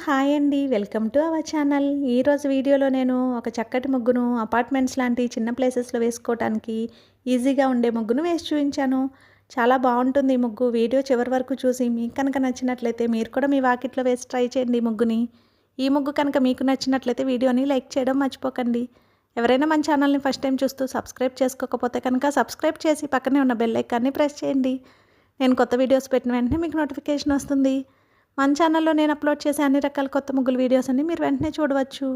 Hi అండి. Welcome to our channel. ఈరోజు వీడియోలో నేను ఒక చక్కటి ముగ్గును అపార్ట్మెంట్స్ లాంటి చిన్న ప్లేసెస్‌లో వేసుకోవటానికి ఈజీగా ఉండే ముగ్గును వేసి చూపించాను. చాలా బాగుంటుంది ఈ ముగ్గు. వీడియో చివరి వరకు చూసి మీకు కనుక నచ్చినట్లయితే మీరు కూడా మీ వాకిట్లో వేసి ట్రై చేయండి ఈ ముగ్గుని. ఈ ముగ్గు కనుక మీకు నచ్చినట్లయితే వీడియోని లైక్ చేయడం మర్చిపోకండి. ఎవరైనా మన ఛానల్ని ఫస్ట్ టైం చూస్తూ సబ్స్క్రైబ్ చేసుకోకపోతే కనుక సబ్స్క్రైబ్ చేసి పక్కనే ఉన్న బెల్ ఐకాన్ని ప్రెస్ చేయండి. నేను కొత్త వీడియోస్ పెట్టిన వెంటనే మీకు నోటిఫికేషన్ వస్తుంది. మన ఛానల్లో నేను అప్లోడ్ చేసే అన్ని రకాల కొత్త ముగ్గుల వీడియోస్ అన్ని మీరు వెంటనే చూడవచ్చు.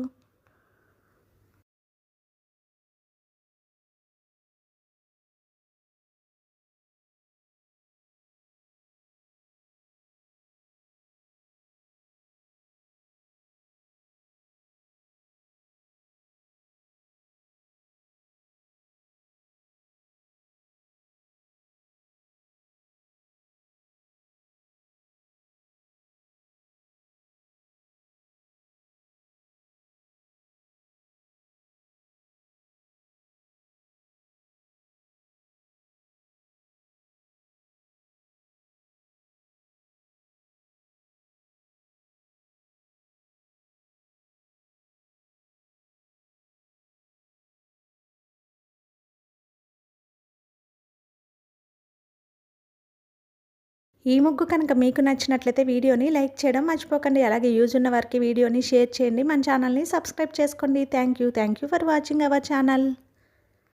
ఈ ముగ్గు కనుక మీకు నచ్చినట్లయితే వీడియోని లైక్ చేయడం మర్చిపోకండి. అలాగే యూజ్ ఉన్న వారికి వీడియోని షేర్ చేయండి. మన ఛానల్ని సబ్స్క్రైబ్ చేసుకోండి. Thank you for watching our channel.